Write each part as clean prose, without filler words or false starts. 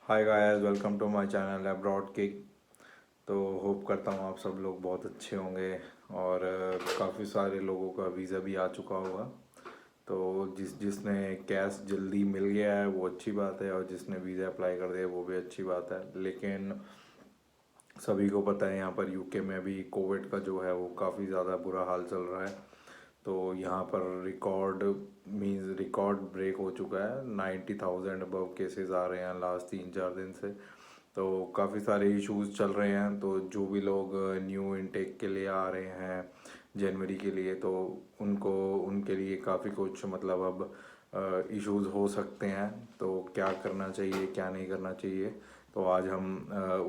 Hi guys, welcome to my channel abroad kick. तो hope करता हूँ आप सब लोग बहुत अच्छे होंगे और काफ़ी सारे लोगों का वीज़ा भी आ चुका होगा। तो जिसने कैश जल्दी मिल गया है वो अच्छी बात है, और जिसने वीज़ा अप्लाई कर दिया वो भी अच्छी बात है। लेकिन सभी को पता है यहाँ पर यूके में अभी कोविड का जो है वो काफ़ी ज़्यादा बुरा हाल चल रहा है। तो यहाँ पर रिकॉर्ड ब्रेक हो चुका है। 90,000 अबव केसेस आ रहे हैं लास्ट 3-4 दिन से। तो काफ़ी सारे इश्यूज चल रहे हैं। तो जो भी लोग न्यू इनटेक के लिए आ रहे हैं जनवरी के लिए, तो उनको उनके लिए काफ़ी कुछ मतलब अब इश्यूज हो सकते हैं। तो क्या करना चाहिए क्या नहीं करना चाहिए, तो आज हम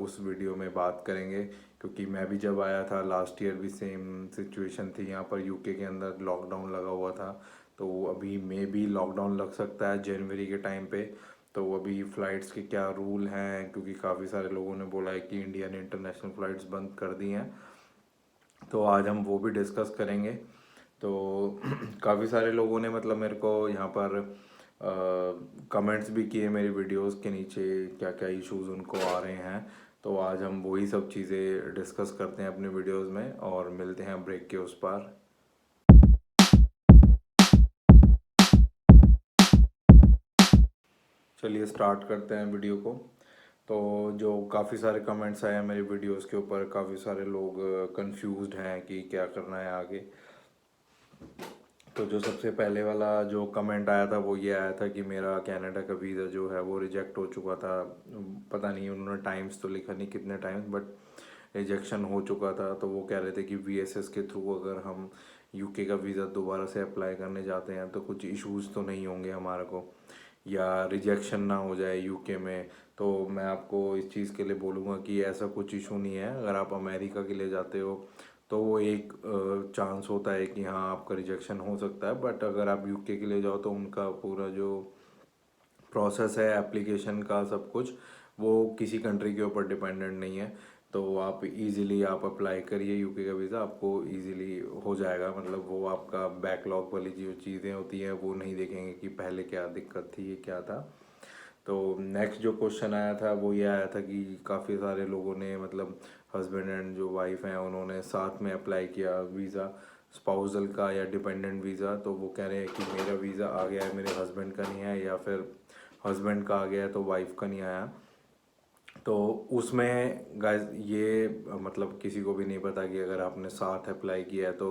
उस वीडियो में बात करेंगे। क्योंकि मैं भी जब आया था लास्ट ईयर भी सेम सिचुएशन थी यहाँ पर यूके के अंदर, लॉकडाउन लगा हुआ था। तो अभी मे भी लॉकडाउन लग सकता है जनवरी के टाइम पे। तो अभी फ़्लाइट्स के क्या रूल हैं, क्योंकि काफ़ी सारे लोगों ने बोला है कि इंडिया ने इंटरनेशनल फ़्लाइट्स बंद कर दी हैं। तो आज हम वो भी डिस्कस करेंगे। तो काफ़ी सारे लोगों ने मतलब मेरे को यहाँ पर कमेंट्स भी किए मेरी वीडियोस के नीचे, क्या क्या इश्यूज उनको आ रहे हैं। तो आज हम वही सब चीज़ें डिस्कस करते हैं अपने वीडियोस में, और मिलते हैं ब्रेक के उस पार। चलिए स्टार्ट करते हैं वीडियो को। तो जो काफ़ी सारे कमेंट्स आए हैं मेरे वीडियोस के ऊपर, काफ़ी सारे लोग कंफ्यूज्ड हैं कि क्या करना है आगे। तो जो सबसे पहले वाला जो कमेंट आया था वो ये आया था कि मेरा कनाडा का वीज़ा जो है वो रिजेक्ट हो चुका था। पता नहीं उन्होंने टाइम्स तो लिखा नहीं कितने टाइम्स, बट रिजेक्शन हो चुका था। तो वो कह रहे थे कि वीएसएस के थ्रू अगर हम यूके का वीज़ा दोबारा से अप्लाई करने जाते हैं तो कुछ इश्यूज तो नहीं होंगे हमारे को, या रिजेक्शन ना हो जाए यूके में। तो मैं आपको इस चीज़ के लिए बोलूँगा कि ऐसा कुछ इशू नहीं है। अगर आप अमेरिका के लिए जाते हो तो वो एक चांस होता है कि हाँ आपका रिजेक्शन हो सकता है, बट अगर आप यूके के लिए जाओ तो उनका पूरा जो प्रोसेस है एप्लीकेशन का सब कुछ, वो किसी कंट्री के ऊपर डिपेंडेंट नहीं है। तो आप इजीली आप अप्लाई करिए यूके का वीज़ा, आपको इजीली हो जाएगा। मतलब वो आपका बैकलॉग वाली जो चीज़ें होती हैं वो नहीं देखेंगे कि पहले क्या दिक्कत थी ये क्या था। तो नेक्स्ट जो क्वेश्चन आया था वो ये आया था कि काफ़ी सारे लोगों ने मतलब हस्बैंड एंड जो वाइफ हैं उन्होंने साथ में अप्लाई किया वीज़ा, स्पाउसल का या डिपेंडेंट वीज़ा। तो वो कह रहे हैं कि मेरा वीज़ा आ गया है, मेरे हस्बैंड का नहीं है, या फिर हस्बैंड का आ गया है तो वाइफ का नहीं आया। तो उसमें गाइस ये मतलब किसी को भी नहीं पता कि अगर आपने साथ अप्लाई किया है तो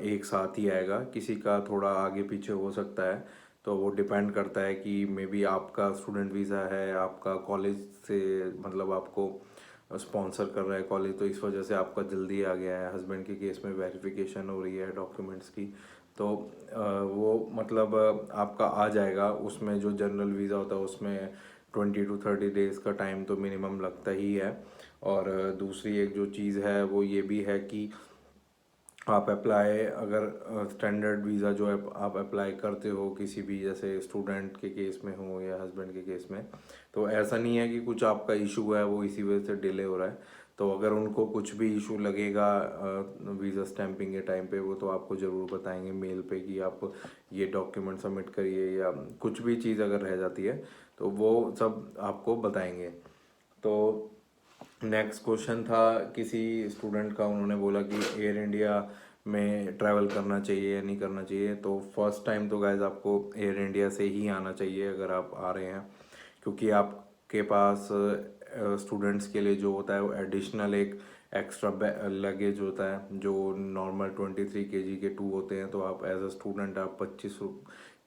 एक साथ ही आएगा, किसी का थोड़ा आगे पीछे हो सकता है। तो वो डिपेंड करता है कि मे बी आपका स्टूडेंट वीज़ा है, आपका कॉलेज से मतलब आपको स्पॉन्सर कर रहा है कॉलेज, तो इस वजह से आपका जल्दी आ गया है। हस्बैंड के केस में वेरिफिकेशन हो रही है डॉक्यूमेंट्स की। तो वो मतलब आपका आ जाएगा। उसमें जो जनरल वीज़ा होता है उसमें 20 to 30 डेज़ का टाइम तो मिनिमम लगता ही है। और दूसरी एक जो चीज़ है वो ये भी है कि आप अप्लाई अगर स्टैंडर्ड वीज़ा जो है आप अप्लाई करते हो किसी भी, जैसे स्टूडेंट के केस में हो या हस्बैंड के केस में, तो ऐसा नहीं है कि कुछ आपका इशू है वो इसी वजह से डिले हो रहा है। तो अगर उनको कुछ भी इशू लगेगा वीज़ा स्टैंपिंग के टाइम पे, वो तो आपको ज़रूर बताएंगे मेल पे कि आप ये डॉक्यूमेंट सबमिट करिए, या कुछ भी चीज़ अगर रह जाती है तो वो सब आपको बताएंगे। तो नेक्स्ट क्वेश्चन था किसी स्टूडेंट का, उन्होंने बोला कि एयर इंडिया में ट्रैवल करना चाहिए या नहीं करना चाहिए। तो फर्स्ट टाइम तो गाइज आपको एयर इंडिया से ही आना चाहिए अगर आप आ रहे हैं, क्योंकि आपके पास स्टूडेंट्स के लिए जो होता है वो एडिशनल एक एक्स्ट्रा लगेज होता है। जो नॉर्मल 23 kg के 2 होते हैं, तो आप एज अ स्टूडेंट आप 25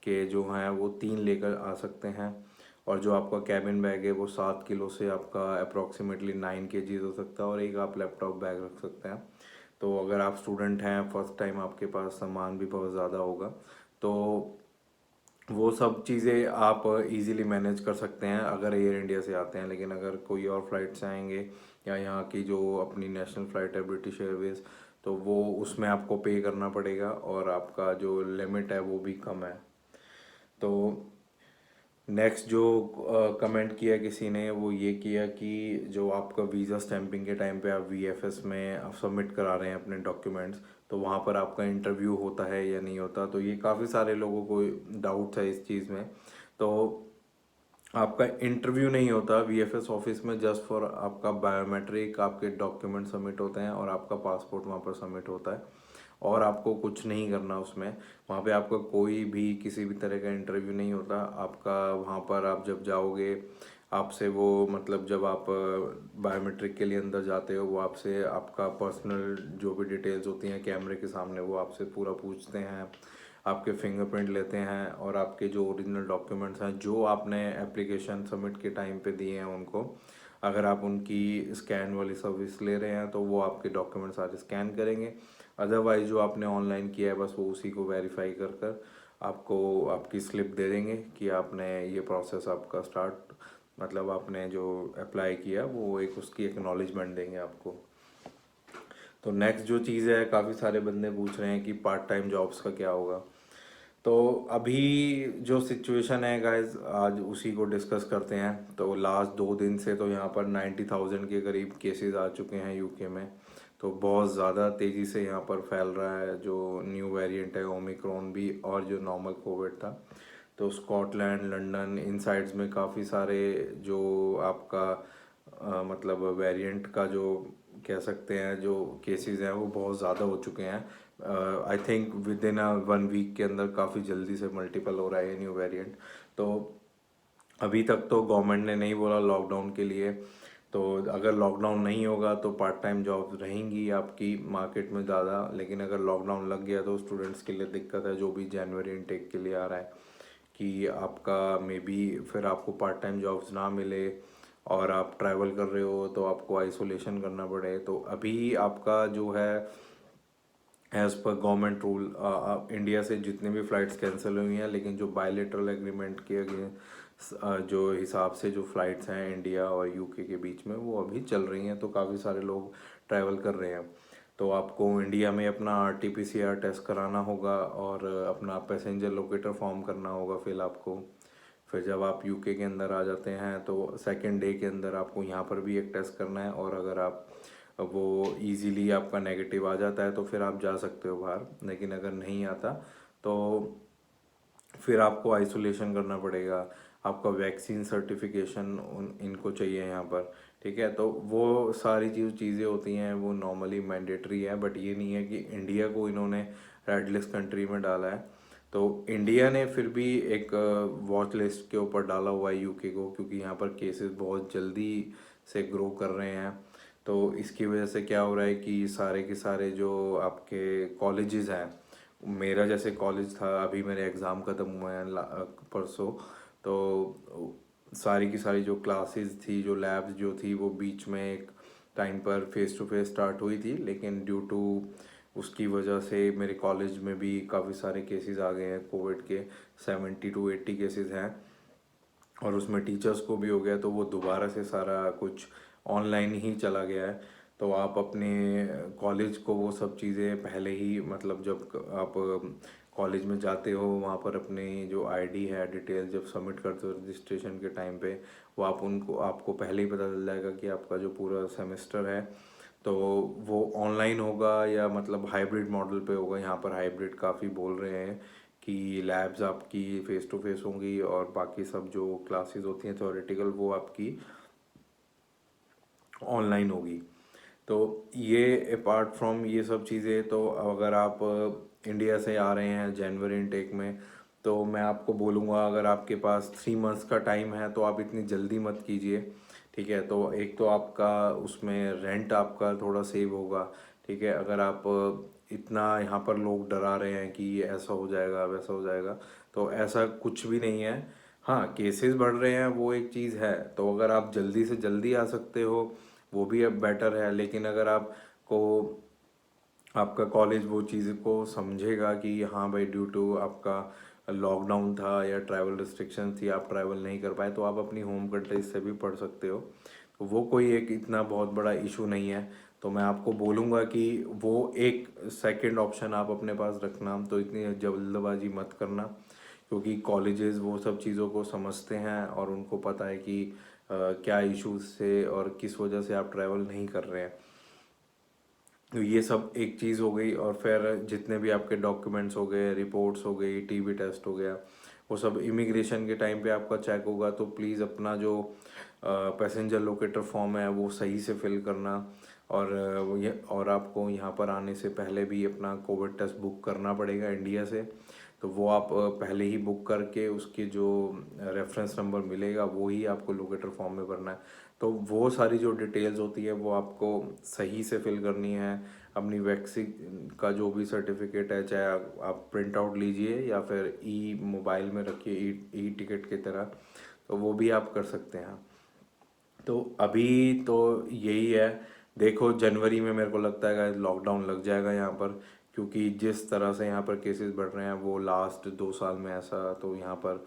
के जो हैं वो 3 लेकर आ सकते हैं। और जो आपका कैबिन बैग है वो 7 किलो से आपका अप्रॉक्सीमेटली 9 kg हो सकता है, और एक आप लैपटॉप बैग रख सकते हैं। तो अगर आप स्टूडेंट हैं फर्स्ट टाइम, आपके पास सामान भी बहुत ज़्यादा होगा, तो वो सब चीज़ें आप इजीली मैनेज कर सकते हैं अगर एयर इंडिया से आते हैं। लेकिन अगर कोई और फ्लाइट से आएंगे, या यहाँ की जो अपनी नेशनल फ़्लाइट है ब्रिटिश एयरवेज़, तो वो उसमें आपको पे करना पड़ेगा, और आपका जो लिमिट है वो भी कम है। तो नेक्स्ट जो कमेंट किया किसी ने वो ये किया कि जो आपका वीज़ा स्टैंपिंग के टाइम पे आप वीएफएस में आप सबमिट करा रहे हैं अपने डॉक्यूमेंट्स, तो वहाँ पर आपका इंटरव्यू होता है या नहीं होता। तो ये काफ़ी सारे लोगों को डाउट्स है इस चीज़ में। तो आपका इंटरव्यू नहीं होता वीएफएस ऑफिस में, जस्ट फॉर आपका बायोमेट्रिक, आपके डॉक्यूमेंट सबमिट होते हैं और आपका पासपोर्ट वहाँ पर सबमिट होता है, और आपको कुछ नहीं करना उसमें। वहाँ पे आपका कोई भी किसी भी तरह का इंटरव्यू नहीं होता आपका। वहाँ पर आप जब जाओगे, आपसे वो मतलब जब आप बायोमेट्रिक के लिए अंदर जाते हो, वो आपसे आपका पर्सनल जो भी डिटेल्स होती हैं कैमरे के सामने वो आपसे पूरा पूछते हैं, आपके फिंगरप्रिंट लेते हैं, और आपके जो ओरिजिनल डॉक्यूमेंट्स हैं जो आपने एप्लीकेशन सबमिट के टाइम पे दिए हैं उनको, अगर आप उनकी स्कैन वाली सर्विस ले रहे हैं तो वो आपके डॉक्यूमेंट सारे स्कैन करेंगे। अदरवाइज जो आपने ऑनलाइन किया है बस वो उसी को वेरीफाई कर कर आपको आपकी स्लिप दे देंगे कि आपने ये प्रोसेस आपका स्टार्ट, मतलब आपने जो अप्लाई किया वो एक उसकी एक्नॉलेजमेंट देंगे आपको। तो नेक्स्ट जो चीज़ है, काफ़ी सारे बंदे पूछ रहे हैं कि पार्ट टाइम जॉब्स का क्या होगा। तो अभी जो सिचुएशन है गाइस, आज उसी को डिस्कस करते हैं। तो लास्ट 2 दिन से तो यहाँ पर 90,000 के करीब केसेस आ चुके हैं यूके में। तो बहुत ज़्यादा तेज़ी से यहाँ पर फैल रहा है जो न्यू वेरिएंट है ओमिक्रॉन भी, और जो नॉर्मल कोविड था। तो स्कॉटलैंड, लंदन, इन साइड्स में काफ़ी सारे जो आपका मतलब वेरिएंट का जो कह सकते हैं जो केसेस हैं वो बहुत ज़्यादा हो चुके हैं। I think within 1 week के अंदर काफ़ी जल्दी से मल्टीपल हो रहा है ये न्यू वेरिएंट। तो अभी तक तो गवर्नमेंट ने नहीं बोला लॉकडाउन के लिए। तो अगर लॉकडाउन नहीं होगा तो पार्ट टाइम जॉब्स रहेंगी आपकी मार्केट में ज़्यादा, लेकिन अगर लॉकडाउन लग गया तो स्टूडेंट्स के लिए दिक्कत है, जो भी जनवरी इनटेक के लिए आ रहा है कि आपका मे बी फिर आपको पार्ट टाइम जॉब्स ना मिले, और आप ट्रैवल कर रहे हो तो आपको आइसोलेशन करना पड़े। तो अभी आपका जो है as per government rule India से जितने भी फ़्लाइट्स कैंसिल हुई हैं, लेकिन जो बायलेटरल एग्रीमेंट के जो हिसाब से जो फ़्लाइट्स हैं इंडिया और यूके के बीच में वो अभी चल रही हैं। तो काफ़ी सारे लोग ट्रैवल कर रहे हैं। तो आपको इंडिया में अपना RT-PCR टेस्ट कराना होगा और अपना पैसेंजर लोकेटर फॉर्म करना होगा फिल आपको। फिर जब आप यूके के अंदर आ जाते हैं तो सेकेंड डे के अंदर आपको यहाँ पर भी एक टेस्ट करना है, और अगर आप वो इजीली आपका नेगेटिव आ जाता है तो फिर आप जा सकते हो बाहर, लेकिन अगर नहीं आता तो फिर आपको आइसोलेशन करना पड़ेगा। आपका वैक्सीन सर्टिफिकेशन इनको चाहिए यहाँ पर, ठीक है। तो वो सारी चीज़ें होती हैं वो नॉर्मली मैंडेटरी है, बट ये नहीं है कि इंडिया को इन्होंने रेड लिस्ट कंट्री में डाला है। तो इंडिया ने फिर भी एक वॉच लिस्ट के ऊपर डाला हुआ है यूके को, क्योंकि यहाँ पर केसेस बहुत जल्दी से ग्रो कर रहे हैं। तो इसकी वजह से क्या हो रहा है कि सारे के सारे जो आपके कॉलेजेस हैं, मेरा जैसे कॉलेज था, अभी मेरे एग्ज़ाम ख़त्म हुए हैं परसों। तो सारी की सारी जो क्लासेस थी, जो लैब्स जो थी, वो बीच में एक टाइम पर फेस टू फेस स्टार्ट हुई थी, लेकिन ड्यू टू उसकी वजह से मेरे कॉलेज में भी काफ़ी सारे केसेस आ गए हैं कोविड के। 70 to 80 केसेस हैं, और उसमें टीचर्स को भी हो गया। तो वो दोबारा से सारा कुछ ऑनलाइन ही चला गया है। तो आप अपने कॉलेज को वो सब चीज़ें पहले ही, मतलब जब आप कॉलेज में जाते हो वहाँ पर अपनी जो आईडी है डिटेल जब सबमिट करते हो रजिस्ट्रेशन के टाइम पे, वो आप उनको आपको पहले ही पता चल जाएगा कि आपका जो पूरा सेमेस्टर है तो वो ऑनलाइन होगा या मतलब हाइब्रिड मॉडल पे होगा। यहाँ पर हाइब्रिड काफ़ी बोल रहे हैं कि लैब्स आपकी फ़ेस टू फेस होंगी और बाकी सब जो क्लासेस होती हैं थ्योरेटिकल वो आपकी ऑनलाइन होगी। तो ये अपार्ट फ्रॉम ये सब चीज़ें, तो अगर आप इंडिया से आ रहे हैं जनवरी इनटेक में, तो मैं आपको बोलूँगा अगर आपके पास 3 मंथ्स का टाइम है तो आप इतनी जल्दी मत कीजिए, ठीक है। तो एक तो आपका उसमें रेंट आपका थोड़ा सेव होगा, ठीक है। अगर आप इतना यहाँ पर लोग डरा रहे हैं कि ये ऐसा हो जाएगा वैसा हो जाएगा, तो ऐसा कुछ भी नहीं है। हाँ, केसेस बढ़ रहे हैं वो एक चीज़ है, तो अगर आप जल्दी से जल्दी आ सकते हो वो भी अब बेटर है। लेकिन अगर आपको आपका कॉलेज वो चीज़ को समझेगा कि हाँ भाई ड्यू टू आपका लॉकडाउन था या ट्रैवल रिस्ट्रिक्शन थी आप ट्रैवल नहीं कर पाए, तो आप अपनी होम कंट्री से भी पढ़ सकते हो। तो वो कोई एक इतना बहुत बड़ा इशू नहीं है। तो मैं आपको बोलूँगा कि वो एक सेकंड ऑप्शन आप अपने पास रखना, तो इतनी जल्दबाजी मत करना, क्योंकि कॉलेजेस वो सब चीज़ों को समझते हैं और उनको पता है कि क्या इश्यूज से और किस वजह से आप ट्रैवल नहीं कर रहे हैं। तो ये सब एक चीज़ हो गई, और फिर जितने भी आपके डॉक्यूमेंट्स हो गए, रिपोर्ट्स हो गई, टीबी टेस्ट हो गया, वो सब इमिग्रेशन के टाइम पे आपका चेक होगा। तो प्लीज़ अपना जो पैसेंजर लोकेटर फॉर्म है वो सही से फिल करना। और आपको यहाँ पर आने से पहले भी अपना कोविड टेस्ट बुक करना पड़ेगा इंडिया से। तो वो आप पहले ही बुक करके उसके जो रेफरेंस नंबर मिलेगा वो ही आपको लोकेटर फॉर्म में भरना है। तो वो सारी जो डिटेल्स होती है वो आपको सही से फिल करनी है। अपनी वैक्सीन का जो भी सर्टिफिकेट है, चाहे आप प्रिंट आउट लीजिए या फिर ई मोबाइल में रखिए, ई टिकट की तरह, तो वो भी आप कर सकते हैं। तो अभी तो यही है। देखो जनवरी में मेरे को लगता है लॉकडाउन लग जाएगा यहाँ पर, क्योंकि जिस तरह से यहाँ पर केसेस बढ़ रहे हैं वो लास्ट 2 साल में ऐसा तो यहाँ पर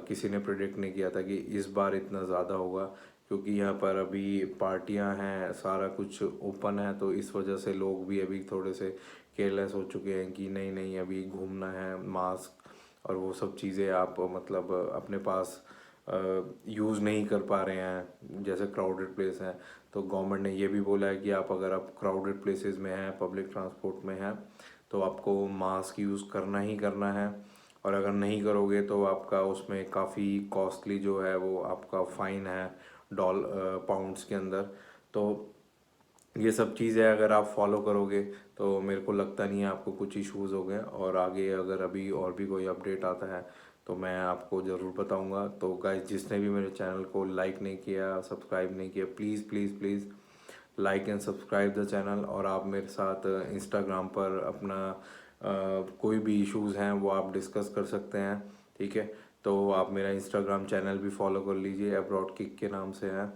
किसी ने प्रिडिक्ट नहीं किया था कि इस बार इतना ज़्यादा होगा। क्योंकि यहाँ पर अभी पार्टियां हैं, सारा कुछ ओपन है, तो इस वजह से लोग भी अभी थोड़े से केयरलेस हो चुके हैं कि नहीं नहीं अभी घूमना है, मास्क और वो सब चीज़ें आप मतलब अपने पास यूज़ नहीं कर पा रहे हैं जैसे क्राउडेड प्लेस हैं। तो गवर्नमेंट ने ये भी बोला है कि अगर आप क्राउडेड प्लेसेस में हैं, पब्लिक ट्रांसपोर्ट में हैं, तो आपको मास्क यूज़ करना ही करना है। और अगर नहीं करोगे तो आपका उसमें काफ़ी कॉस्टली जो है वो आपका फ़ाइन है पाउंड्स के अंदर। तो ये सब चीज़ें अगर आप फॉलो करोगे तो मेरे को लगता नहीं है आपको कुछ इश्यूज़ हो गए। और आगे अगर अभी और भी कोई अपडेट आता है तो मैं आपको ज़रूर बताऊंगा। तो गाइस, जिसने भी मेरे चैनल को लाइक नहीं किया, सब्सक्राइब नहीं किया, please please please like and subscribe the channel. और आप मेरे साथ इंस्टाग्राम पर अपना कोई भी इश्यूज़ हैं वो आप डिस्कस कर सकते हैं, ठीक है। तो आप मेरा इंस्टाग्राम चैनल भी फॉलो कर लीजिए, अब्रॉड किक के नाम से है।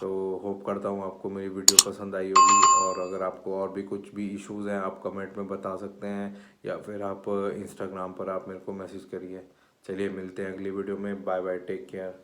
तो होप करता हूँ आपको मेरी वीडियो पसंद आई होगी। और अगर आपको और भी कुछ भी इश्यूज़ हैं आप कमेंट में बता सकते हैं, या फिर आप इंस्टाग्राम पर आप मेरे को मैसेज करिए। चलिए मिलते हैं अगली वीडियो में। Bye bye, take care.